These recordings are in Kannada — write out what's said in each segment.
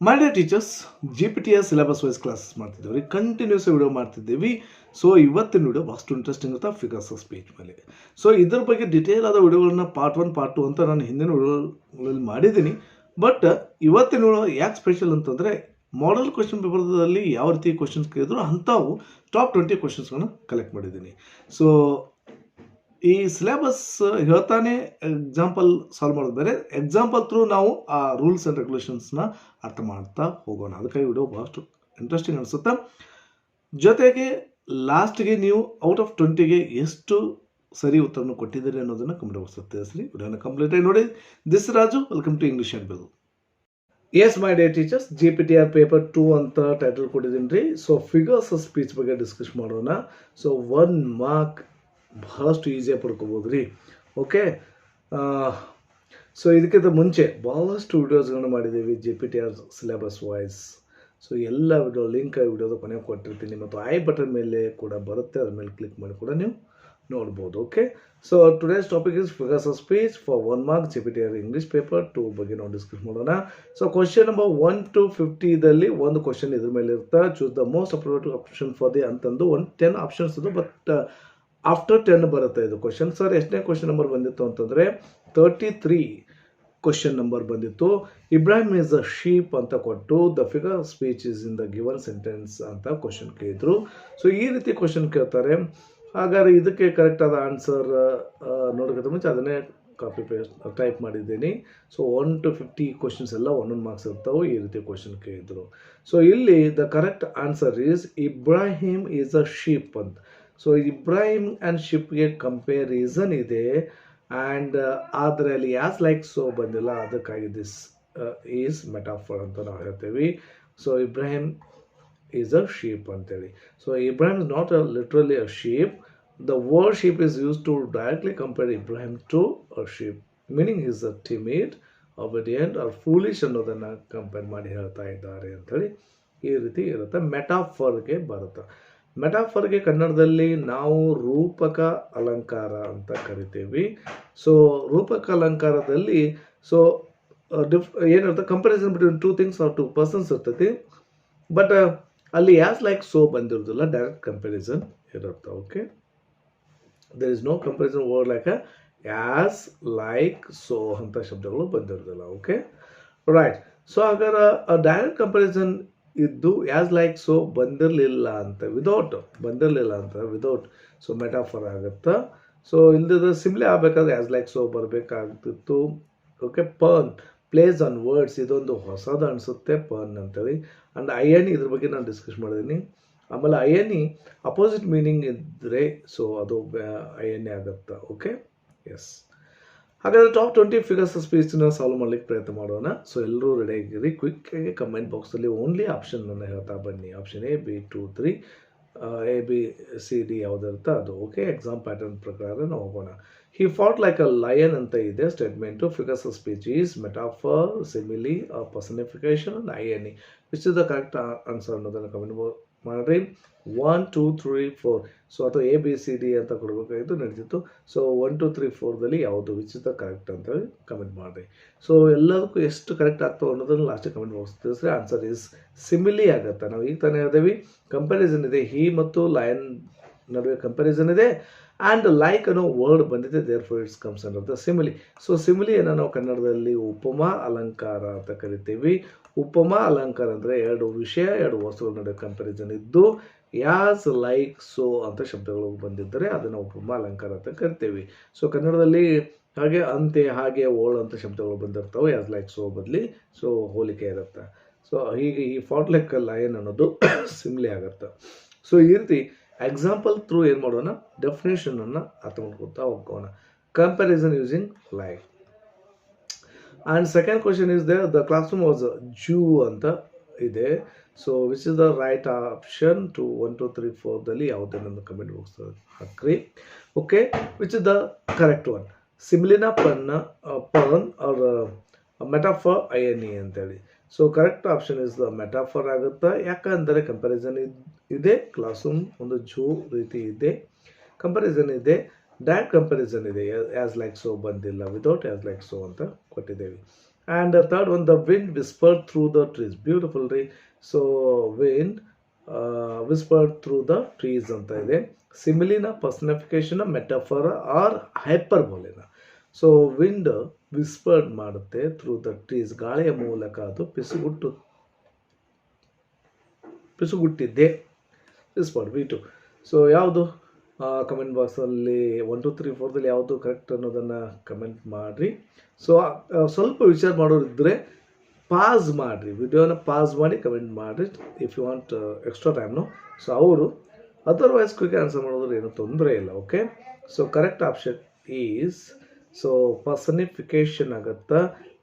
ಮೈ ಡಿಯರ್ ಟೀಚರ್ಸ್, GPTಯ ಸಿಲೆಬಸ್ ವೈಸ್ ಕ್ಲಾಸಸ್ ಮಾಡ್ತಿದ್ದೀವಿ, ಕಂಟಿನ್ಯೂಸ್ ವಿಡಿಯೋ ಮಾಡ್ತಿದ್ದೀವಿ. ಸೊ ಇವತ್ತಿನ ವಿಡಿಯೋ ಭಾಳಷ್ಟು ಇಂಟ್ರೆಸ್ಟಿಂಗ್ ಇರುತ್ತೆ ಫಿಗರ್ಸ್ ಆಫ್ ಸ್ಪೀಚ್ ಮೇಲೆ. ಸೊ ಇದ್ರ ಬಗ್ಗೆ ಡಿಟೇಲ್ ಆದ ವಿಡಿಯೋಗಳನ್ನ ಪಾರ್ಟ್ 1 ಪಾರ್ಟ್ 2 ಅಂತ ನಾನು ಹಿಂದಿನ ವಿಡಿಯೋಗಳಲ್ಲಿ ಮಾಡಿದ್ದೀನಿ. ಬಟ್ ಇವತ್ತಿನ ವಿಡಿಯೋ ಯಾಕೆ ಸ್ಪೆಷಲ್ ಅಂತಂದರೆ, ಮಾಡೆಲ್ ಕ್ವೆಶ್ಚನ್ ಪೇಪರ್ದಲ್ಲಿ ಯಾವ ರೀತಿ ಕ್ವಶನ್ಸ್ ಕೇಳಿದ್ರು ಅಂಥವು ಟಾಪ್ 20 ಕ್ವಶನ್ಸ್ಗಳನ್ನ ಕಲೆಕ್ಟ್ ಮಾಡಿದ್ದೀನಿ. ಸೊ ಈ ಸಿಲೆಬಸ್ ಹೇಳ್ತಾನೆ ಎಕ್ಸಾಂಪಲ್ ಸಾಲ್ವ್ ಮಾಡೋದು ಬೇರೆ, ಎಕ್ಸಾಂಪಲ್ ಥ್ರೂ ನಾವು ಆ ರೂಲ್ಸ್ ಆ್ಯಂಡ್ ರೆಗ್ಯುಲೇಷನ್ಸ್ನ ಅರ್ಥ ಮಾಡ್ತಾ ಹೋಗೋಣ. ಅದಕ್ಕಾಗಿ ವಿಡಿಯೋ ಭಾಳಷ್ಟು ಇಂಟ್ರೆಸ್ಟಿಂಗ್ ಅನಿಸುತ್ತೆ. ಜೊತೆಗೆ ಲಾಸ್ಟ್ಗೆ ನೀವು ಔಟ್ ಆಫ್ 20ಗೆ ಎಷ್ಟು ಸರಿ ಉತ್ತರವನ್ನು ಕೊಟ್ಟಿದ್ದೀರಿ ಅನ್ನೋದನ್ನು ಕಮೆಂಟ್ ಬಾಕ್ಸಲ್ಲಿ ತಿಳಿಸ್ರಿ. ವಿಡಿಯೋನ ಕಂಪ್ಲೀಟಾಗಿ ನೋಡಿ. This Raju, welcome to English and bell. Yes my dear teachers, GPTR paper 2 ಅಂತ ಟೈಟಲ್ ಕೊಟ್ಟಿದ್ದೀನಿ ರೀ. ಸೊ ಫಿಗರ್ಸ್ ಆಫ್ ಸ್ಪೀಚ್ ಬಗ್ಗೆ ಡಿಸ್ಕಸ್ ಮಾಡೋಣ. ಸೊ 1 ಮಾರ್ಕ್ ಬಹಳಷ್ಟು ಈಸಿಯಾಗಿ ಪಡ್ಕೋಬೋದು ರೀ. ಓಕೆ, ಸೊ ಇದಕ್ಕಿಂತ ಮುಂಚೆ ಭಾಳಷ್ಟು ವಿಡಿಯೋಸ್ಗಳನ್ನ ಮಾಡಿದ್ದೀವಿ GPTR ಸಿಲೆಬಸ್ ವೈಸ್. ಸೊ ಎಲ್ಲ ವಿಡಿಯೋ ಲಿಂಕ್ ವಿಡಿಯೋದ ಕೊನೆಗೆ ಕೊಟ್ಟಿರ್ತೀನಿ, ಮತ್ತು ಐ ಬಟನ್ ಮೇಲೆ ಕೂಡ ಬರುತ್ತೆ, ಅದ್ರ ಮೇಲೆ ಕ್ಲಿಕ್ ಮಾಡಿ ಕೂಡ ನೀವು ನೋಡ್ಬೋದು. Okay, so today's topic is figures of speech for 1 mark GPTR English paper 2 ಬಗ್ಗೆ ನಾವು ಡಿಸ್ಕಸ್ ಮಾಡೋಣ. ಸೊ ಕ್ವಶನ್ ನಂಬರ್ 1 to 50ದಲ್ಲಿ ಒಂದು ಕ್ವಶನ್ ಇದ್ರ ಮೇಲೆ ಇರುತ್ತೆ. Choose the most appropriate option for the ಅಂತಂದು 10 ಆಪ್ಷನ್ಸ್ ಇದು, ಬಟ್ ಆಫ್ಟರ್ 10 ಬರುತ್ತೆ ಇದು ಕ್ವಶನ್. ಸರ್ ಎಷ್ಟನೇ ಕ್ವಶನ್ ನಂಬರ್ ಬಂದಿತ್ತು ಅಂತಂದರೆ 33 ಕ್ವಶನ್ ನಂಬರ್ ಬಂದಿತ್ತು. ಇಬ್ರಾಹಿಂ ಈಸ್ ಅ ಶೀಪ್ ಅಂತ ಕೊಟ್ಟು the figure speech is in the given sentence ಅಂತ ಕ್ವಶನ್ ಕೇಳಿದ್ರು. ಸೊ ಈ ರೀತಿ ಕ್ವಶನ್ ಕೇಳ್ತಾರೆ. ಹಾಗಾದ್ರೆ ಇದಕ್ಕೆ ಕರೆಕ್ಟ್ ಆದ ಆನ್ಸರ್ ನೋಡೋಕ್ಕಿಂತ ಮುಂಚೆ ಅದನ್ನೇ ಕಾಪಿ ಪೇಸ್ಟ್ ಟೈಪ್ ಮಾಡಿದ್ದೀನಿ. ಸೊ 1 to 50 ಕ್ವಶನ್ಸ್ ಎಲ್ಲ 1 ಮಾರ್ಕ್ಸ್ ಇರ್ತಾವೆ. ಈ ರೀತಿ ಕ್ವಶನ್ ಕೇಳಿದ್ರು. ಸೊ ಇಲ್ಲಿ the correct answer is Ibrahim is a sheep ಅಂತ. ಸೊ ಇಬ್ರಾಹಿಂ ಆ್ಯಂಡ್ ಶಿಪ್ಗೆ ಕಂಪೇರಿಸನ್ ಇದೆ, ಆ್ಯಂಡ್ ಆದರೆ ಅಲ್ಲಿ ಯಾಸ್ ಲೈಕ್ ಸೊ ಬಂದಿಲ್ಲ, ಅದಕ್ಕಾಗಿ ದಿಸ್ ಈಸ್ ಮೆಟಾಫರ್ ಅಂತ ನಾವು ಹೇಳ್ತೇವೆ. So Ibrahim is a sheep ಅಂತೇಳಿ. So Ibrahim is not literally a sheep. The word sheep is use to directly compare Ibrahim to a sheep, meaning is a timid, obedient or foolish ಅನ್ನೋದನ್ನು ಕಂಪೇರ್ ಮಾಡಿ ಹೇಳ್ತಾ ಇದ್ದಾರೆ ಅಂಥೇಳಿ ಈ ರೀತಿ ಇರುತ್ತೆ. ಮೆಟಾಫರ್ಗೆ ಬರುತ್ತೆ. ಮೆಟಾಫರ್ಗೆ ಕನ್ನಡದಲ್ಲಿ ನಾವು ರೂಪಕ ಅಲಂಕಾರ ಅಂತ ಕರಿತೀವಿ. ಸೊ ರೂಪಕ ಅಲಂಕಾರದಲ್ಲಿ ಸೊ ಏನಿರುತ್ತೆ, comparison between 2 things or 2 persons ಇರ್ತೈತಿ. ಬಟ್ ಅಲ್ಲಿ ಯಾಸ್ ಲೈಕ್ ಸೋ ಬಂದಿರೋದಿಲ್ಲ, ಡೈರೆಕ್ಟ್ ಕಂಪ್ಯಾರಿಸನ್ ಇರುತ್ತೆ. Okay, there is no comparison word like as like so ಅಂತ ಶಬ್ದಗಳು ಬಂದಿರೋದಿಲ್ಲ. Okay, right. ಸೊ ಹಾಗಾದ್ರೆ ಡೈರೆಕ್ಟ್ ಕಂಪ್ಯಾರಿಸನ್ ಇದ್ದು ಯಾಸ್ ಲೈಕ್ ಸೊ ಬಂದಿರಲಿಲ್ಲ ಅಂತ, ವಿದೌಟ್ ಸೊ ಮೆಟಾಫರ್ ಆಗುತ್ತೆ. ಸೊ ಇಲ್ಲದ ಸಿಮ್ಲೆ ಆಗಬೇಕಾದ್ರೆ ಯಾಸ್ ಲೈಕ್ ಸೊ ಬರಬೇಕಾಗ್ತಿತ್ತು. Okay, pun place on words, ಇದೊಂದು ಹೊಸದು ಅನಿಸುತ್ತೆ ಪರ್ನ್ ಅಂತೇಳಿ. ಆ್ಯಂಡ್ INE ಇದ್ರ ಬಗ್ಗೆ ನಾನು ಡಿಸ್ಕಸ್ ಮಾಡಿದ್ದೀನಿ. ಆಮೇಲೆ INE ಅಪೋಸಿಟ್ ಮೀನಿಂಗ್ ಇದ್ದರೆ ಸೊ ಅದು INE ಆಗುತ್ತೆ. Okay, yes. ಹಾಗಾದರೆ ಟಾಪ್ 20 ಫಿಗರ್ಸ್ ಆಫ್ ಸ್ಪೀಚನ್ನ ಸಾಲ್ವ್ ಮಾಡ್ಲಿಕ್ಕೆ ಪ್ರಯತ್ನ ಮಾಡೋಣ. ಸೊ ಎಲ್ಲರೂ ರೆಡಿ ಆಗಿರಿ. ಕ್ವಿಕ್ಕಾಗಿ ಕಮೆಂಟ್ ಬಾಕ್ಸಲ್ಲಿ ಓನ್ಲಿ ಆಪ್ಷನನ್ನು ಹೇಳ್ತಾ ಬನ್ನಿ. Option A, B, 2, 3, A, B, C, D ಯಾವುದಿರುತ್ತೆ ಅದು. ಓಕೆ, ಎಕ್ಸಾಮ್ ಪ್ಯಾಟರ್ನ್ ಪ್ರಕಾರ ನಾವು ಹೋಗೋಣ. ಹಿ ಫಾಟ್ ಲೈಕ್ ಅ ಲಯನ್ ಅಂತ ಇದೆ statement. Figures of speech is metaphor, simile, personification and INE. Which is the correct answer ಅನ್ನೋದನ್ನು ಕಮೆಂಟ್ ಮಾಡಿರಿ. 1, 2, 3, 4. ಸೊ ಅಥವಾ A, B, C, D ಅಂತ ಕೊಡಬೇಕಾಗಿತ್ತು, ನಡೀತಿತ್ತು. ಸೊ 1, 2, 3, 4ದಲ್ಲಿ ಯಾವುದು ವಿಚ್ ಇಸ್ ದ ಕರೆಕ್ಟ್ ಅಂತೇಳಿ ಕಮೆಂಟ್ ಮಾಡಿರಿ. ಸೊ ಎಲ್ಲದಕ್ಕೂ ಎಷ್ಟು ಕರೆಕ್ಟ್ ಆಗ್ತವೆ ಅನ್ನೋದನ್ನು ಲಾಸ್ಟಿಗೆ ಕಮೆಂಟ್ ಬಾಕ್ಸ್ ತಿಳಿಸ್ರಿ. ಆನ್ಸರ್ ಈಸ್ ಸಿಮಿಲಿ ಆಗುತ್ತೆ. ನಾವು ಈಗ ತಾನೇ ಹೇಳ್ದೇವಿ ಕಂಪ್ಯಾರಿಸನ್ ಇದೆ, ಹಿ ಮತ್ತು ಲಯನ್ ನಡುವೆ ಕಂಪ್ಯಾರಿಸನ್ ಇದೆ, ಆ್ಯಂಡ್ ಲೈಕ್ ಅನ್ನೋ ವರ್ಡ್ ಬಂದಿದೆ, therefore it's comes under the simile. So ಸಿಮಿಲಿಯನ್ನು ನಾವು ಕನ್ನಡದಲ್ಲಿ ಉಪಮಾ ಅಲಂಕಾರ ಅಂತ ಕರಿತೀವಿ. ಉಪಮಾ ಅಲಂಕಾರ ಅಂದರೆ 2 ವಿಷಯ 2 ವಸ್ತುಗಳ ನಡುವೆ ಕಂಪ್ಯಾರಿಸನ್ ಇದ್ದು ಯಾಸ್ ಲೈಕ್ ಸೋ ಅಂತ ಶಬ್ದಗಳು ಬಂದಿದ್ದರೆ ಅದನ್ನು ಉಪಮಾ ಅಲಂಕಾರ ಅಂತ ಕರಿತೀವಿ. ಸೊ ಕನ್ನಡದಲ್ಲಿ ಹಾಗೆ ಅಂತೆ, ಹಾಗೆ, ಓಳ್ ಅಂತ ಶಬ್ದಗಳು ಬಂದಿರ್ತವೆ ಯಾಸ್ ಲೈಕ್ ಸೋ ಬದಲಿ. ಸೊ ಹೋಲಿಕೆ ಇರುತ್ತೆ. ಸೊ ಹೀಗೆ ಈ ಫಾಟ್ ಲೈಕ್ ಲಯನ್ ಅನ್ನೋದು ಸಿಮ್ಲಿ ಆಗುತ್ತೆ. ಸೊ ಈ ರೀತಿ ಎಕ್ಸಾಂಪಲ್ ಥ್ರೂ ಏನು ಮಾಡೋಣ, ಡೆಫಿನೇಷನನ್ನು ಅರ್ಥ ಮಾಡ್ಕೊತಾ ಹೋಗೋಣ. Comparison using like. And second question is the classroom was zoo ಅಂತ ಇದೆ. So which is the right option to 1, 2, 3, 4ದಲ್ಲಿ ಯಾವುದೇನೊಂದು ಕಮೆಂಟ್ ಬಾಕ್ಸ್ ಹಾಕ್ರಿ. Okay, which is the correct one, ಸಿಮಿಲಿನ ಪರ್ನ್ ಆರ್ ಮೆಟಾಫರ್ INE ಅಂತೇಳಿ. So correct option is the metaphor ಆಗುತ್ತೆ. ಯಾಕಂದರೆ ಕಂಪ್ಯಾರಿಸನ್ ಇದೆ, ಕ್ಲಾಸ್ ರೂಮ್ ಒಂದು ಜೂ ರೀತಿ ಇದೆ, ಕಂಪ್ಯಾರಿಸನ್ ಇದೆ, ಡೈರೆಕ್ಟ್ ಕಂಪ್ಯಾರಿಸನ್ ಇದೆ, ಆ್ಯಸ್ ಲೈಕ್ ಸೋ ಬಂದಿಲ್ಲ, ವಿದೌಟ್ ಆ್ಯಸ್ ಲೈಕ್ ಸೋ ಅಂತ ಕೊಟ್ಟಿದ್ದೇವೆ. And the third one, the wind whispered through the trees. Beautiful ರೀ. So wind whispered through the trees ಅಂತ ಇದೆ. ಸಿಮಿಲಿನ, ಪರ್ಸನಿಫಿಕೇಶನ್, ಮೆಟಫರ್ ಆರ್ ಹೈಪರ್ಬೋಲಿನ. ಸೊ ವಿಂಡ್ ವಿಸ್ಪರ್ಡ್ ಮಾಡುತ್ತೆ ಥ್ರೂ ದ ಟ್ರೀಸ್, ಗಾಳಿಯ ಮೂಲಕ ಅದು ಪಿಸುಗುಟ್ಟಿದ್ದೆ, ವಿಸ್ಪರ್ಡ್. V2. ಸೊ ಯಾವುದು ಕಮೆಂಟ್ ಬಾಕ್ಸಲ್ಲಿ 1 2 3 4ದಲ್ಲಿ ಯಾವುದು ಕರೆಕ್ಟ್ ಅನ್ನೋದನ್ನು ಕಮೆಂಟ್ ಮಾಡಿರಿ. ಸೊ ಸ್ವಲ್ಪ ವಿಚಾರ ಮಾಡೋರಿದ್ದರೆ ಪಾಸ್ ಮಾಡಿರಿ, ವಿಡಿಯೋನ ಪಾಸ್ ಮಾಡಿ ಕಮೆಂಟ್ ಮಾಡಿರಿ ಇಫ್ ಯು ವಾಂಟ್ ಎಕ್ಸ್ಟ್ರಾ ಟೈಮ್ನು. ಸೊ ಅವರು ಅದರ್ವೈಸ್ ಕ್ವಿಕ್ ಆನ್ಸರ್ ಮಾಡೋದ್ರೆ ಏನೂ ತೊಂದರೆ ಇಲ್ಲ. Okay. So correct option is, so personification ಆಗುತ್ತಾ.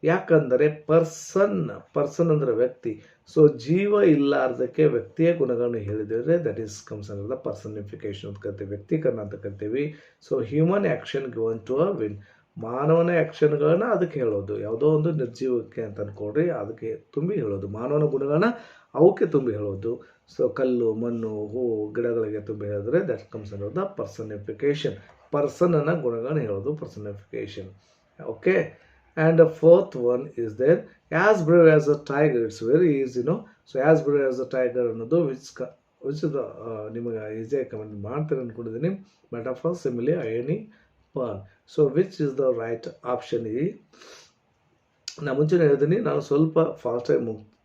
ಯಾಕಂದರೆ ಪರ್ಸನ್ ಅಂದರೆ ವ್ಯಕ್ತಿ. ಸೊ ಜೀವ ಇಲ್ಲಾರ್ದಕ್ಕೆ ವ್ಯಕ್ತಿಯ ಗುಣಗಳನ್ನು ಹೇಳಿದರೆ that is comes under the personification ಅಂತ ಕರಿತೀವಿ, ವ್ಯಕ್ತೀಕರಣ ಅಂತ ಕರಿತೀವಿ. So human action given to a wind, ಮಾನವನ ಆ್ಯಕ್ಷನ್ಗಳನ್ನ ಅದಕ್ಕೆ ಹೇಳೋದು. ಯಾವುದೋ ಒಂದು ನಿರ್ಜೀವಕ್ಕೆ ಅಂತ ಅಂದ್ಕೊಡ್ರಿ, ಅದಕ್ಕೆ ತುಂಬಿ ಹೇಳೋದು. ಮಾನವನ ಗುಣಗಳನ್ನ ಅವಕ್ಕೆ ತುಂಬಿ ಹೇಳೋದು. ಸೊ ಕಲ್ಲು, ಮಣ್ಣು, ಹೂವು, ಗಿಡಗಳಿಗೆ ತುಂಬಿ ಹೇಳಿದ್ರೆ ದಟ್ ಕಮ್ಸ್ ಅಂಡರ್ ದ ಪರ್ಸನಿಫಿಕೇಶನ್. ಪರ್ಸನ್ನ ಗುಣಗಳನ್ನ ಹೇಳೋದು ಪರ್ಸನಿಫಿಕೇಶನ್. Okay. And the fourth one is there, as brave as a tiger. It's very easy, no? So as brave as a tiger ಅನ್ನೋದು which is the ನಿಮಗೆ ಈಸಿಯಾಗಿ ಕಮೆಂಟ್ ಮಾಡ್ತಾರೆ ಅಂದ್ಕೊಂಡಿದ್ದೀನಿ. Metaphor, simile, irony, pun. So which is the right option? ಈ ನಾನು ಮುಂಚೆನೇ ಹೇಳ್ತೀನಿ, ನಾನು ಸ್ವಲ್ಪ ಫಾಸ್ಟಾಗಿ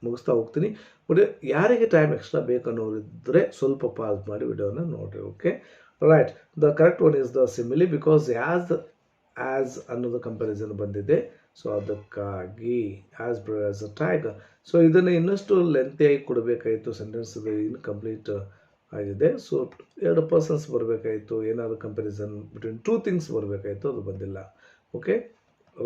ಮುಗಿಸ್ತಾ ಹೋಗ್ತೀನಿ. ಬಟ್ ಯಾರಿಗೆ ಟೈಮ್ ಎಕ್ಸ್ಟ್ರಾ ಬೇಕನ್ನೋರಿದ್ದರೆ ಸ್ವಲ್ಪ ಪಾಸ್ ಮಾಡಿ ವಿಡಿಯೋನ ನೋಡಿರಿ. Okay, right. The correct one is the simile, because as ಅನ್ನೋದು ಕಂಪ್ಯಾರಿಸನ್ ಬಂದಿದೆ. ಸೊ ಅದಕ್ಕಾಗಿ as brave as a tiger. So ಇದನ್ನು ಇನ್ನಷ್ಟು ಲೆಂತಿಯಾಗಿ ಕೊಡಬೇಕಾಯಿತು, ಸೆಂಟೆನ್ಸ್ ಇನ್ಕಂಪ್ಲೀಟ್ ಆಗಿದೆ. ಸೊ 2 ಪರ್ಸನ್ಸ್ ಬರಬೇಕಾಯಿತು, ಏನಾದರೂ ಕಂಪ್ಯಾರಿಸನ್ ಬಿಟ್ವೀನ್ 2 ಥಿಂಗ್ಸ್ ಬರಬೇಕಾಯಿತು, ಅದು ಬಂದಿಲ್ಲ. Okay,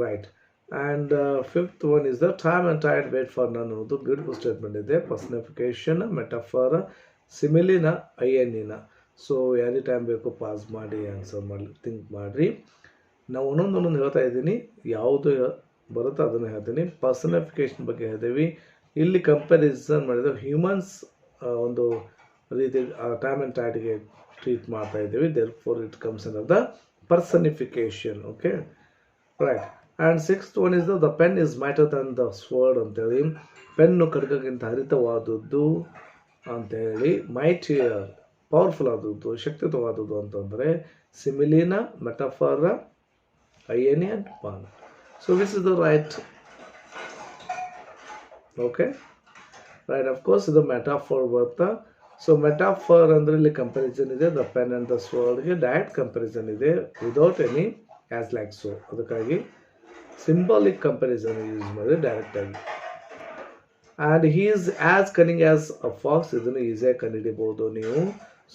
right. And fifth one is the time and tide wait for none ಅನ್ನೋದು ಬ್ಯೂಟಿಫುಲ್ ಸ್ಟೇಟ್ಮೆಂಟ್ ಇದೆ. ಪರ್ಸನಿಫಿಕೇಶನ್, ಮೆಟಫರ್, ಸಿಮಿಲಿನ, ಐಎನ್ನಿನ. ಸೊ ಯಾರಿಗೆ ಟೈಮ್ ಬೇಕು ಪಾಸ್ ಮಾಡಿ ಆನ್ಸರ್ ಮಾಡಿ ಥಿಂಕ್ ಮಾಡಿರಿ. ನಾವು ಒಂದೊಂದು ಹೇಳ್ತಾ ಇದ್ದೀನಿ, ಯಾವುದು ಬರುತ್ತೋ ಅದನ್ನು ಹೇಳ್ತೀನಿ. ಪರ್ಸನಿಫಿಕೇಶನ್ ಬಗ್ಗೆ ಹೇಳ್ತೀವಿ. ಇಲ್ಲಿ ಕಂಪ್ಯಾರಿಸನ್ ಮಾಡಿದ ಹ್ಯೂಮನ್ಸ್ ಒಂದು ರೀತಿ ಟೈಮ್ ಆ್ಯಂಡ್ ಟೈಡ್ಗೆ ಟ್ರೀಟ್ ಮಾಡ್ತಾ ಇದ್ದೀವಿ. There four it comes under the ಪರ್ಸನಿಫಿಕೇಶನ್. Okay, right. And sixth one is the pen is mightier Dhan the sword ಅಂತೇಳಿ. ಪೆನ್ನು ಖಡ್ಗಕ್ಕಿಂತ ಹರಿತವಾದದ್ದು ಅಂತೇಳಿ. ಮೈಟಿಯರ್, ಪವರ್ಫುಲ್ ಆದದ್ದು, ಶಕ್ತಿಯುತವಾದದ್ದು ಅಂತಂದರೆ ಸಿಮಿಲಿನ, ಮೆಟಫರ, ಐಎನಿ and PAN. So which is the right? Okay, right. Of course ಇದು ಮೆಟಾಫರ್ ಬರ್ತಾ. ಸೊ ಮೆಟಾಫರ್ ಅಂದರೆ ಇಲ್ಲಿ ಕಂಪ್ಯಾರಿಸನ್ ಇದೆ. The pen and the ಸ್ವರ್ಡ್ಗೆ direct comparison ಇದೆ without any as like so. ಅದಕ್ಕಾಗಿ ಸಿಂಬಾಲಿಕ್ ಕಂಪ್ಯಾರಿಸನ್ ಯೂಸ್ ಮಾಡಿದ್ರೆ ಡೈರೆಕ್ಟಾಗಿ. And he is as cunning as a fox. ಇದನ್ನು ಈಸಿಯಾಗಿ ಕಂಡುಹಿಡಿಬೋದು ನೀವು.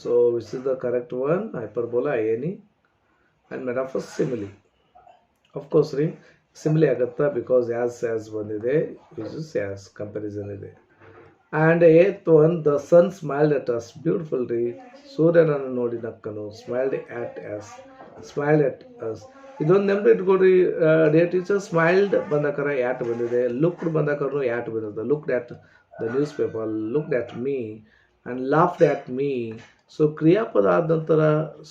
So which is the correct one? Hyperbola, ಐಎನಿ and metaphor, simile. Of course ರೀ, ಸಿಮಿಲಿ ಆಗುತ್ತಾ, ಬಿಕಾಸ್ ಆ್ಯಸ್ ಬಂದಿದೆ, ಯೂಸಸ್ ಆ್ಯಸ್ ಕಂಪ್ಯಾರಿಸನ್ ಇದೆ. And eight one, the sun smiled at us. Beautiful ರೀ. ಸೂರ್ಯನನ್ನು ನೋಡಿ ನಕ್ಕನು. Smiled at us. ಇದೊಂದು ನೆನಪು ಇಟ್ಕೊಡ್ರಿ ಡಿಯರ್ ಟೀಚರ್. ಸ್ಮೈಲ್ಡ್ ಬಂದಾಕರ ಯಾಟ್ ಬಂದಿದೆ, ಲುಕ್ಡ್ ಬಂದಾಕರೂ ಯಾಟ್ ಬಂದಿದೆ. Looked at the newspaper, looked at me and laughed at me. So ಕ್ರಿಯಾಪದ ಆದ ನಂತರ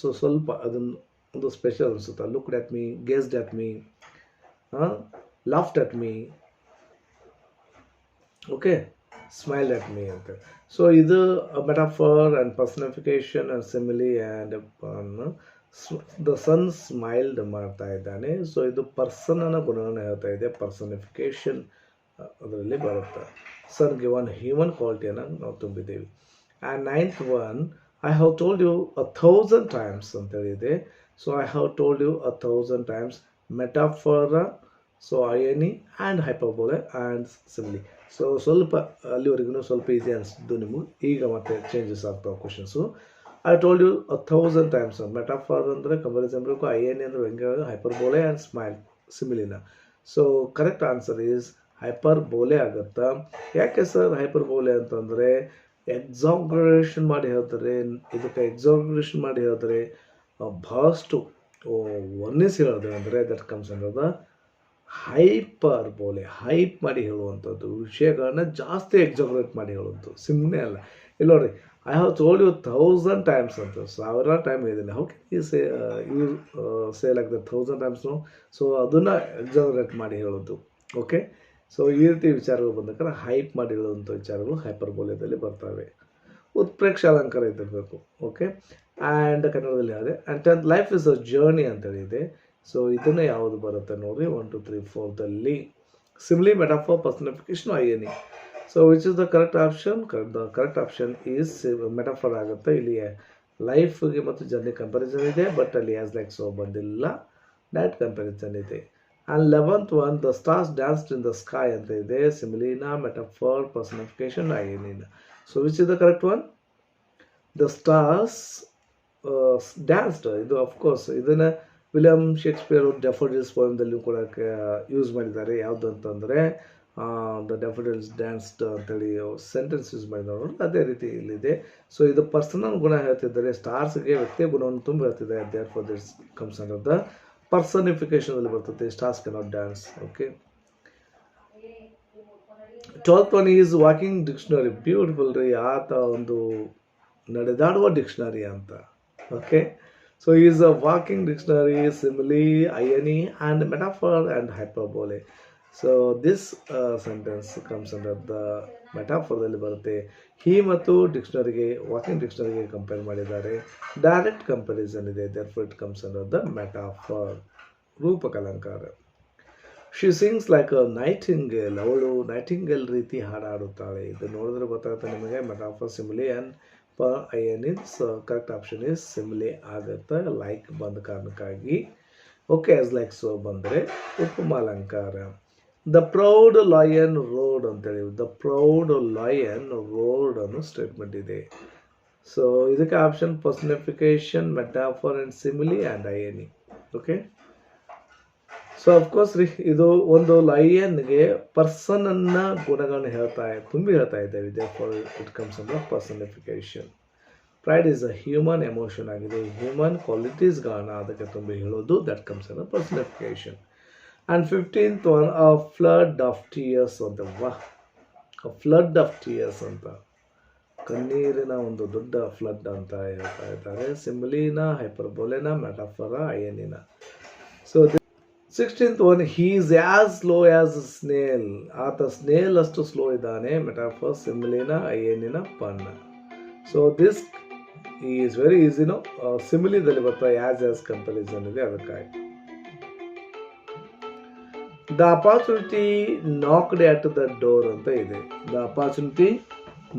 ಸೊ ಸ್ವಲ್ಪ ಅದನ್ನು ಒಂದು ಸ್ಪೆಷಲ್ ಅನಿಸುತ್ತೆ. Looked at me, guessed at me, laughed at me. Okay, smiled at me ಅಂತ. ಸೊ ಇದು metaphor and personification and simile and the sun smiled ಮಾಡ್ತಾ ಇದ್ದಾನೆ. ಸೊ ಇದು ಪರ್ಸನ್ನ ಗುಣವನ್ನು ಹೇಳ್ತಾ ಇದೆ. ಪರ್ಸನಿಫಿಕೇಶನ್ ಅದರಲ್ಲಿ ಬರುತ್ತೆ. ಸನ್ ಗಿವನ್ ಹ್ಯೂಮನ್ ಕ್ವಾಲಿಟಿಯನ್ನು ನಾವು ತುಂಬಿದ್ದೇವೆ. And ninth one, I have told you 1000 times ಅಂತೇಳಿದೆ. So I have told you 1000 times. ಮೆಟಾಫರ, so irony and hyperbole and simile. So ಸ್ವಲ್ಪ ಅಲ್ಲಿವರೆಗೂ ಸ್ವಲ್ಪ ಈಸಿ ಅನಿಸಿದ್ದು ನಿಮಗೆ. ಈಗ ಮತ್ತೆ ಚೇಂಜಸ್ ಆಗ್ತಾವೆ questions. I told you 1000 times. Metaphor ಅಂದರೆ ಕಂಪ್ಯಾರಿಸನ್ ಬೇಕು, ಐಎನಿ ಅಂದರೆ ವ್ಯಂಗ್ಯ, ಹೈಪರ್ಬೋಲೆ ಆ್ಯಂಡ್ ಸ್ಮೈಲ್, ಸಿಮಿಲಿನ. So correct answer is hyperbole ಆಗುತ್ತಾ. ಯಾಕೆ ಸರ್ ಹೈಪರ್ಬೋಲೆ ಅಂತಂದರೆ ಎಕ್ಸಾಗ್ರೇಷನ್ ಮಾಡಿ ಹೇಳ್ತಾರೆ. ಇದಕ್ಕೆ ಎಕ್ಸಾಗ್ರೇಷನ್ ಮಾಡಿ ಹೇಳ್ತಾರೆ, ಬಹಳಷ್ಟು ವರ್ಣಿಸಿ ಹೇಳಿದ್ರೆ ಅಂದರೆ that comes under the hyperbole. Hype ಮಾಡಿ ಹೇಳುವಂಥದ್ದು, ವಿಷಯಗಳನ್ನ ಜಾಸ್ತಿ ಎಕ್ಸಾಗ್ರೇಟ್ ಮಾಡಿ ಹೇಳುವಂಥದ್ದು, ಸುಮ್ಮನೆ ಅಲ್ಲ. ಇಲ್ಲಿ ನೋಡಿರಿ, I have told you 1000 times ಅಂತ, 1000 ಟೈಮ್ ಹೇಳಿದ್ದೀನಿ. How can you say like the 1000 times? So ಅದನ್ನು ಎಕ್ಸಾಗ್ರೇಟ್ ಮಾಡಿ ಹೇಳೋದು. ಓಕೆ, ಸೊ ಈ ರೀತಿ ವಿಚಾರಗಳು ಬಂದಾಗ ಹೈಪ್ ಮಾಡಿ ಹೇಳುವಂಥ ವಿಚಾರಗಳು ಹೈಪರ್ಬೋಲೆದಲ್ಲಿ ಬರ್ತವೆ. ಉತ್ಪ್ರೇಕ್ಷ ಅಲಂಕಾರ ಇದ್ದಿರಬೇಕು. ಓಕೆ, ಆ್ಯಂಡ್ ಕನ್ನಡದಲ್ಲಿ ಅದೇ and 10th life is a journey ಅಂತೇಳಿ ಇದೆ. ಸೊ ಇದನ್ನು ಯಾವುದು ಬರುತ್ತೆ ನೋಡಿ, 1 2 3 4ದಲ್ಲಿ ಸಿಮ್ಲಿ ಮೆಟಾಫಾರ್ ಪರ್ಸನಿಫಿಕೇಶನ್ INE. So which is the correct option? The correct option is metaphor ಆಗುತ್ತೆ. ಇಲ್ಲಿ ಲೈಫ್ಗೆ ಮತ್ತು ಜರ್ನಿ ಕಂಪ್ಯಾರಿಸನ್ ಇದೆ, ಬಟ್ ಅಲ್ಲಿ ಆ್ಯಸ್ ಲೈಕ್ ಸೊ ಬಂದಿಲ್ಲ, ಡೈರೆಕ್ಟ್ ಕಂಪ್ಯಾರಿಸನ್ ಇದೆ. And 11th one the stars ಡ್ಯಾನ್ಸ್ಡ್ in the sky ಅಂತ ಇದೆ. ಸಿಮಿಲಿನ metaphor ಪರ್ಸನಿಫಿಕೇಶನ್ INE. So which is the correct one? The stars ಡ್ಯಾನ್ಸ್ಡ್. ಇದು ಅಫ್ಕೋರ್ಸ್ ಇದನ್ನು ವಿಲಿಯಂ ಶೇಕ್ಸ್ಪಿಯರ್ ಡ್ಯಾಫೋಡಿಲ್ಸ್ ಪೋಯಮ್ದಲ್ಲಿ ಕೂಡ ಯೂಸ್ ಮಾಡಿದ್ದಾರೆ. ಯಾವುದು ಅಂತಂದರೆ ದ ಡ್ಯಾಫೋಡಿಲ್ಸ್ ಡ್ಯಾನ್ಸ್ಡ್ ಅಂತೇಳಿ ಸೆಂಟೆನ್ಸ್ ಯೂಸ್ ಮಾಡಿದ್ದಾರೆ ನೋಡಿ, ಅದೇ ರೀತಿ ಇಲ್ಲಿದೆ. ಸೊ ಇದು ಪರ್ಸನಲ್ ಗುಣ ಹೇಳ್ತಿದ್ದಾರೆ, ಸ್ಟಾರ್ಸ್ಗೆ ವ್ಯಕ್ತಿಯ ಗುಣವನ್ನು ತುಂಬ ಹೇಳ್ತಿದ್ದಾರೆ. Therefore this comes under the ಪರ್ಸನಿಫಿಕೇಶನಲ್ಲಿ ಬರ್ತದೆ. Stars cannot dance. Okay, 12th one is walking dictionary. Beautiful ರೀ, ಆತ ಒಂದು ನಡೆದಾಡುವ ಡಿಕ್ಷನರಿ ಅಂತ. Okay, so is a walking dictionary, simile, INE and metaphor and hyperbole. So this sentence comes under the ಮೆಟಾಫರ್ದಲ್ಲಿ ಬರುತ್ತೆ. ಹಿ ಮತ್ತು ಡಿಕ್ಷನರಿಗೆ, ವಾಕಿಂಗ್ ಡಿಕ್ಷನರಿಗೆ ಕಂಪೇರ್ ಮಾಡಿದ್ದಾರೆ. ಡೈರೆಕ್ಟ್ ಕಂಪ್ಯಾರಿಸನ್ ಇದೆ. Therefore it comes under the metaphor, ರೂಪಕಲಂಕಾರ. She sings like a Nightingale. ಅವಳು ನೈಟಿಂಗೇಲ್ ರೀತಿ ಹಾಡಾಡುತ್ತಾಳೆ. ಇದು ನೋಡಿದ್ರೆ ಗೊತ್ತಾಗುತ್ತೆ ನಿಮಗೆ. Metaphor, simile and INE. Correct option is simile ಆಗುತ್ತೆ, ಲೈಕ್ ಬಂದ ಕಾರಣಕ್ಕಾಗಿ. ಓಕೆ, ಆಸ್ ಲೈಕ್ ಸೊ ಬಂದರೆ ಉಪಮಾಲಂಕಾರ. ದ ಪ್ರೌಡ್ ಲಯನ್ ರೋಡ್ ಅಂತೇಳಿ, ದ ಪ್ರೌಡ್ ಲಯನ್ ರೋಡ್ ಅನ್ನೋ ಸ್ಟೇಟ್ಮೆಂಟ್ ಇದೆ. ಸೊ ಇದಕ್ಕೆ option personification, metaphor and simile and INE. Okay, so of course ರೀ, ಇದು ಒಂದು ಲಯನ್ಗೆ ಪರ್ಸನನ್ನ ಗುಣಗಳನ್ನು ಹೇಳ್ತಾ ಇದ್ದೇವೆ. Therefore it comes under personification. Pride is a human emotion ಆಗಿದೆ. ಹ್ಯೂಮನ್ ಕ್ವಾಲಿಟೀಸ್ಗಳನ್ನ ಅದಕ್ಕೆ ತುಂಬಿ ಹೇಳೋದು. That comes under personification. And 15th one a flood of tears ಅಂತ. ಅ ಫ್ಲಡ್ ಆಫ್ ಟಿಯರ್ಸ್ ಅಂತ, ಕಣ್ಣೀರಿನ ಒಂದು ದೊಡ್ಡ ಫ್ಲಡ್ ಅಂತ ಹೇಳ್ತಾ ಇದ್ದಾರೆ. ಸಿಮಿಲಿನ, ಹೈಪರ್ಬೋಲೆನ, ಮೆಟಾಫರ, INE. So 16th one, he is as slow as snail. ಆತ ಸ್ನೇಲ್ ಅಷ್ಟು ಸ್ಲೋ ಇದ್ದಾನೆ. ಮೆಟಾಫರ್, ಸಿಮಿಲಿನ, INE pun. So this is very ಈಸಿನೋ. ಸಿಮಿಲಿದಲ್ಲಿ ಬರ್ತಾ ಆ್ಯಸ್ ಕಂಪ್ಯಾರಿಸನ್ ಇದೆ, ಅದಕ್ಕಾಗಿ. The opportunity knocked at the door ಅಂತ ಇದೆ. The opportunity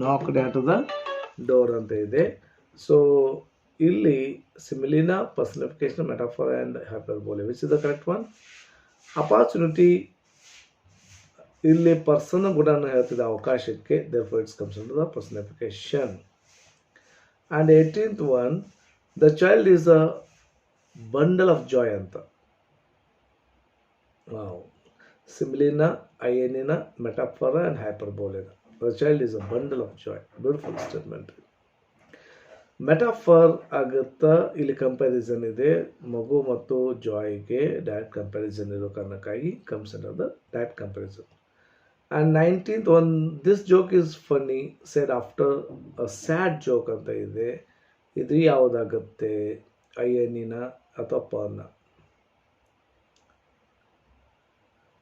knocked at the door ಅಂತ ಇದೆ. ಸೊ ಇಲ್ಲಿ ಸಿಮಿಲಿನ, personification, metaphor and hyperbole. Which is the correct one? Opportunity ಇಲ್ಲಿ ಪರ್ಸನ್ ಗುಣನ ಹೇಳ್ತಿದ್ದ ಅವಕಾಶಕ್ಕೆ. Therefore it's comes under the personification. And 18th one, the child is a bundle of joy ಅಂತ. ವಾವ್. ಸಿಮಿಲಿನ, INE, ಮೆಟಾಫರ್ ಆ್ಯಂಡ್ ಹೈಪರ್ಬೋಲೆನ. The child is a bundle of joy. Beautiful statement. Metaphor ಆಗುತ್ತಾ, ಇಲ್ಲಿ ಕಂಪ್ಯಾರಿಸನ್ ಇದೆ. ಮಗು ಮತ್ತು ಜಾಯ್ಗೆ ಡೈರೆಕ್ಟ್ ಕಂಪ್ಯಾರಿಸನ್ ಇರೋ ಕಾರಣಕ್ಕಾಗಿ comes under the direct comparison. And 19th one, this joke is funny said after a sad joke ಅಂತ ಇದೆ. ಇದು ಯಾವುದಾಗುತ್ತೆ? INE ಅಥವಾ ಪನ್ನ?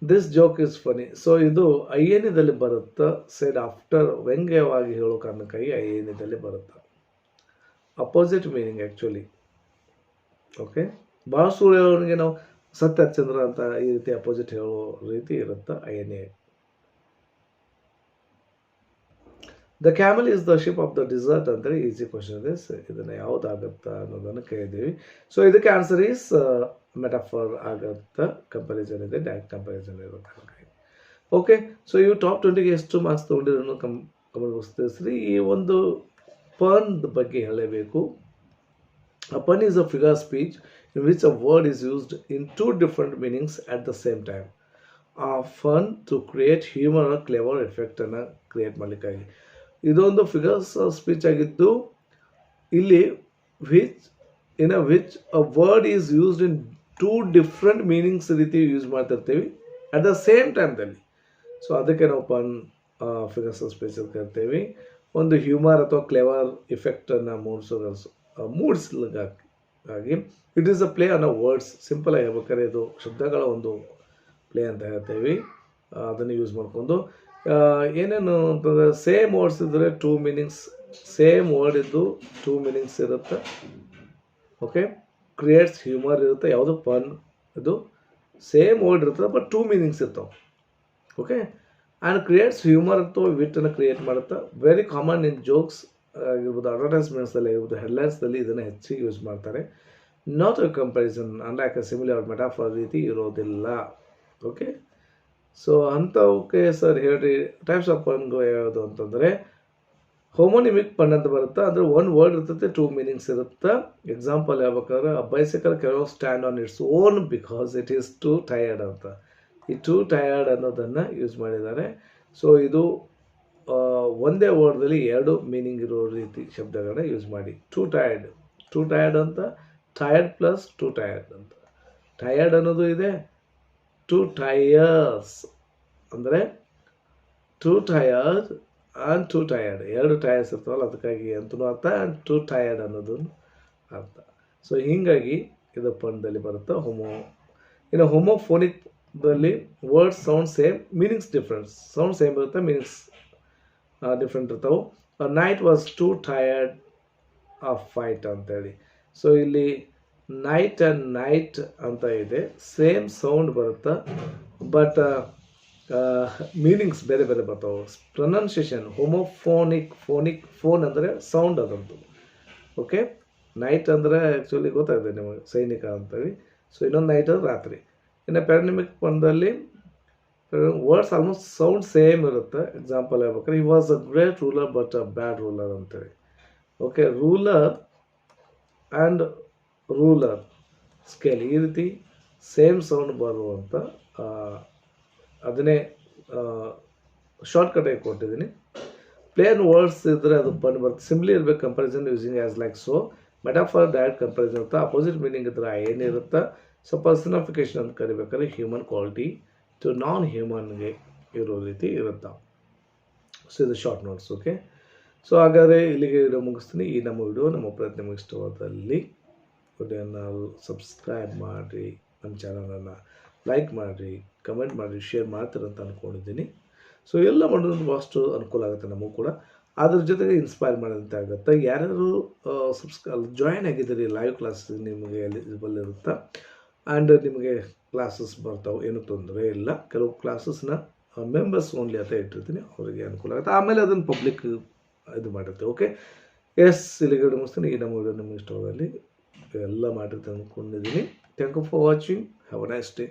This joke is funny. So ಇದು INE ಬರುತ್ತಾ. ಸೆಡ್ ಆಫ್ಟರ್ ವ್ಯಂಗ್ಯವಾಗಿ ಹೇಳೋ ಕಾರಣಕ್ಕಾಗಿ INE ಬರುತ್ತಾ. Opposite meaning actually. ಓಕೆ, ಭಾಳ ಸುಳ್ಳು ಹೇಳೋನಿಗೆ ನಾವು ಸತ್ಯ ಹರಿಶ್ಚಂದ್ರ ಅಂತ ಈ ರೀತಿ ಅಪೋಸಿಟ್ ಹೇಳೋ ರೀತಿ ಇರುತ್ತೆ INE. The camel is the ship of the desert ಅಂತೇಳಿ ಈಸಿ ಕ್ವಶನ್ ಇದೆ. ಇದನ್ನು ಯಾವುದಾಗುತ್ತಾ ಅನ್ನೋದನ್ನು ಕೇಳಿದ್ದೀವಿ. ಸೊ ಇದಕ್ಕೆ ಆನ್ಸರ್ ಈಸ್ ಮೆಟಾಫರ್ ಆಗುತ್ತಾ. ಕಂಪ್ಯಾರಿಸನ್ ಇದೆ, ಡೈರೆಕ್ಟ್ ಕಂಪ್ಯಾರಿಸನ್ ಇರುತ್ತೆ. ಓಕೆ, ಸೊ ಇವು ಟಾಪ್ 20ಗೆ ಎಷ್ಟು ಮಾರ್ಕ್ಸ್ ತೊಗೊಂಡಿರೋನು ಗಮನಿಸ್ತೀರಿ. ಈ ಒಂದು ಪನ್ ಬಗ್ಗೆ ಹೇಳಬೇಕು. A pun is a figure of speech in which a word is used in two different meanings at the same time. Fun to create humor or clever effect ಅನ್ನು ಕ್ರಿಯೇಟ್ ಮಾಡಲಿಕ್ಕಾಗಿ. ಇದೊಂದು ಫಿಗರ್ಸ್ ಆಫ್ ಸ್ಪೀಚ್ ಆಗಿದ್ದು, ಇಲ್ಲಿ which a word is used in two different meanings ರೀತಿ ಯೂಸ್ ಮಾಡ್ತಿರ್ತೀವಿ ಅಟ್ ದ ಸೇಮ್ ಟೈಮ್ದಲ್ಲಿ. ಸೊ ಅದಕ್ಕೆ ನಾವು ಪನ್ ಫಿಗರ್ಸ್ ಆಫ್ ಸ್ಪೀಚ್ ಅಂತ ಕರಿತೀವಿ. ಒಂದು ಹ್ಯೂಮರ್ ಅಥವಾ ಕ್ಲೆವರ್ ಇಫೆಕ್ಟನ್ನು ಮೂಡಿಸ್ಲಿಕ್ಕಾಗಿ it is a play on a words. Simple ಆಗಿ ಹೇಳ್ಬೇಕಾದ್ರೆ ಇದು ಶಬ್ದಗಳ ಒಂದು ಪ್ಲೇ ಅಂತ ಹೇಳ್ತೀವಿ. ಅದನ್ನು ಯೂಸ್ ಮಾಡ್ಕೊಂಡು ಏನೇನು ಅಂತಂದರೆ ಸೇಮ್ ವರ್ಡ್ಸ್ ಇದ್ದರೆ 2 ಮೀನಿಂಗ್ಸ್, ಸೇಮ್ ವರ್ಡ್ ಇದ್ದು 2 ಮೀನಿಂಗ್ಸ್ ಇರುತ್ತೆ. ಓಕೆ, ಕ್ರಿಯೇಟ್ಸ್ ಹ್ಯೂಮರ್ ಇರುತ್ತೆ, ಯಾವುದು ಫನ್, ಇದು ಸೇಮ್ ವರ್ಡ್ ಇರ್ತದೆ ಬಟ್ 2 ಮೀನಿಂಗ್ಸ್ ಇರ್ತಾವೆ. ಓಕೆ, ಆ್ಯಂಡ್ ಕ್ರಿಯೇಟ್ಸ್ ಹ್ಯೂಮರ್ ಇರ್ತವೆ, ವಿಟ್ಟನ್ನು ಕ್ರಿಯೇಟ್ ಮಾಡುತ್ತೆ. ವೆರಿ ಕಾಮನ್ ಇನ್ ಜೋಕ್ಸ್ ಆಗಿರ್ಬೋದು, ಅಡ್ವರ್ಟೈಸ್ಮೆಂಟ್ಸಲ್ಲಿ ಆಗಿರ್ಬೋದು, ಹೆಡ್ಲೈನ್ಸ್ದಲ್ಲಿ ಇದನ್ನು ಹೆಚ್ಚಿಗೆ ಯೂಸ್ ಮಾಡ್ತಾರೆ. Not a comparison unlike a similar metaphor ರೀತಿ ಇರೋದಿಲ್ಲ. ಓಕೆ, ಸೊ ಅಂಥವಕ್ಕೆ ಸರ್ ಹೇಳ್ರಿ ಟೈಪ್ಸ್ ಆಫ್ ಪನ್ಗಳು ಯಾವುದು ಅಂತಂದರೆ ಹೋಮೋನಿಮಿಕ್ ಪನ್ ಅಂತ ಬರುತ್ತೆ. ಅಂದರೆ ಒಂದು ವರ್ಡ್ ಇರ್ತೈತೆ 2 ಮೀನಿಂಗ್ಸ್ ಇರುತ್ತೆ. ಎಕ್ಸಾಂಪಲ್ ಹೇಳ್ಬೇಕಾದ್ರೆ a bicycle cannot stand on its own because it is two tired ಅಂತ. ಈ ಟು ಟಯರ್ಡ್ ಅನ್ನೋದನ್ನು ಯೂಸ್ ಮಾಡಿದ್ದಾರೆ. ಸೊ ಇದು ಒಂದೇ ವರ್ಡ್ದಲ್ಲಿ 2 ಮೀನಿಂಗ್ ಇರೋ ರೀತಿ ಶಬ್ದಗಳನ್ನ ಯೂಸ್ ಮಾಡಿ. ಟು ಟಯರ್ಡ್ ಅಂತ, ಟಯರ್ಡ್ ಪ್ಲಸ್ ಟು ಟಯರ್ಡ್ ಅಂತ. ಟಯರ್ಡ್ ಅನ್ನೋದು ಇದೆ, ಟು ಟಯರ್ಸ್ ಅಂದರೆ too tired and two tired, 2 tires ಇರ್ತಾವಲ್ಲ ಅದಕ್ಕಾಗಿ ಅಂತಲೂ ಅರ್ಥ, ಆ್ಯಂಡ್ ಟು ಟಯರ್ಡ್ ಅನ್ನೋದು ಅರ್ಥ. ಸೊ ಹೀಗಾಗಿ ಇದು ಪನ್ದಲ್ಲಿ ಬರುತ್ತೆ. ಇನ್ನು ಹೋಮೋಫೋನಿಕ್ದಲ್ಲಿ words sound same, meanings difference. Sound same ಇರುತ್ತೆ, ಮೀನಿಂಗ್ಸ್ ಡಿಫ್ರೆಂಟ್ ಇರ್ತಾವೆ. Knight was too tired of fight ಅಂತೇಳಿ. ಸೊ ಇಲ್ಲಿ ನೈಟ್ ಆ್ಯಂಡ್ ನೈಟ್ ಅಂತ ಇದೆ, ಸೇಮ್ ಸೌಂಡ್ ಬರುತ್ತೆ ಬಟ್ ಮೀನಿಂಗ್ಸ್ ಬೇರೆ ಬೇರೆ ಬರ್ತಾವೆ. ಪ್ರೊನೌನ್ಸಿಯೇಷನ್ ಫೋನ್ ಅಂದರೆ ಸೌಂಡ್ ಅದಂತು. ಓಕೆ, ನೈಟ್ ಅಂದರೆ ಆ್ಯಕ್ಚುಲಿ ಗೊತ್ತಾಗಿದೆ ನಿಮಗೆ, ಸೈನಿಕ ಅಂತೇಳಿ. ಸೊ ಇನ್ನೊಂದು ನೈಟ್ ಅಂದರೆ ರಾತ್ರಿ. ಇನ್ನು ಪ್ಯಾರನಿಮಿಕ್ ಪನ್ದಲ್ಲಿ ವರ್ಡ್ಸ್ ಆಲ್ಮೋಸ್ಟ್ ಸೌಂಡ್ ಸೇಮ್ ಇರುತ್ತೆ. ಎಕ್ಸಾಂಪಲ್ ಹೇಳ್ಬೇಕಾದ್ರೆ he was a great ruler but a bad ruler ಅಂತೇಳಿ. Okay, ruler and ruler scale ಈ ರೀತಿ ಸೇಮ್ ಸೌಂಡ್ ಬರುವಂಥ ಅದನ್ನೇ ಶಾರ್ಟ್ಕಟಾಗಿ ಕೊಟ್ಟಿದ್ದೀನಿ. ಪ್ಲೇನ್ ವರ್ಡ್ಸ್ ಇದ್ದರೆ ಅದು ಪನ್ ಬರುತ್ತೆ. ಸಿಂಪ್ಲಿ ಇರಬೇಕು, comparison using as like so. Metaphor direct comparison ಇರುತ್ತೆ, ಅಪೋಸಿಟ್ ಮೀನಿಂಗ್ ಇದ್ದರೆ ಏನಿರುತ್ತೆ. ಸೊ ಪರ್ಸನಿಫಿಕೇಶನ್ ಅಂತ ಕರಿಬೇಕಾದ್ರೆ ಹ್ಯೂಮನ್ ಕ್ವಾಲಿಟಿ ಟು ನಾನ್ ಹ್ಯೂಮನ್ಗೆ ಇರೋ ರೀತಿ ಇರುತ್ತೆ. ಸೊ ಇದು ಶಾರ್ಟ್ ನೋಟ್ಸ್. ಓಕೆ, ಸೊ ಹಾಗಾದರೆ ಇಲ್ಲಿಗೆ ವಿಡಿಯೋ ಮುಗಿಸ್ತೀನಿ. ಈ ನಮ್ಮ ವಿಡಿಯೋ ನಮ್ಮ ಪ್ರಯತ್ನ ನಿಮಗೆ ಇಷ್ಟವಾದಲ್ಲಿ ವಿಡಿಯೋನ ಸಬ್ಸ್ಕ್ರೈಬ್ ಮಾಡಿರಿ, ನಮ್ಮ ಚಾನಲನ್ನು ಲೈಕ್ ಮಾಡಿರಿ, ಕಮೆಂಟ್ ಮಾಡಿರಿ, ಶೇರ್ ಮಾಡ್ತೀರಂತ ಅಂದ್ಕೊಂಡಿದ್ದೀನಿ. ಸೊ ಎಲ್ಲ ಮಾಡೋದು ಭಾಳಷ್ಟು ಅನುಕೂಲ ಆಗುತ್ತೆ ನಮಗೂ ಕೂಡ, ಅದ್ರ ಜೊತೆಗೆ ಇನ್ಸ್ಪೈರ್ ಮಾಡೋದಂತೆ ಆಗುತ್ತೆ. ಯಾರ್ಯಾರು ಜಾಯಿನ್ ಆಗಿದ್ದೀರಿ ಲೈವ್ ಕ್ಲಾಸ್ ನಿಮಗೆ ಎಲಿಜಿಬಲ್ ಇರುತ್ತೆ, ಆ್ಯಂಡ್ ನಿಮಗೆ ಕ್ಲಾಸಸ್ ಬರ್ತಾವೆ, ಏನೂ ತೊಂದರೆ ಇಲ್ಲ. ಕೆಲವು ಕ್ಲಾಸಸ್ನ ಮೆಂಬರ್ಸ್ ಓನ್ಲಿ ಅಂತ ಇಟ್ಟಿರ್ತೀನಿ, ಅವರಿಗೆ ಅನುಕೂಲ ಆಗುತ್ತೆ. ಆಮೇಲೆ ಅದನ್ನು ಪಬ್ಲಿಕ್ ಇದು ಮಾಡಿರ್ತೀವಿ. ಓಕೆ, ಎಸ್, ಇಲ್ಲಿಗೆ ಮುಗಿಸ್ತೀನಿ. ಈ ನಮ್ಮ ವಿಡಿಯೋ ನಿಮಗೆ ಇಷ್ಟವಾದಲ್ಲಿ ಎಲ್ಲ ಮಾಡಿರ್ತೀನಿ ಅಂದ್ಕೊಂಡಿದ್ದೀನಿ. Thank you for watching. Have a nice day.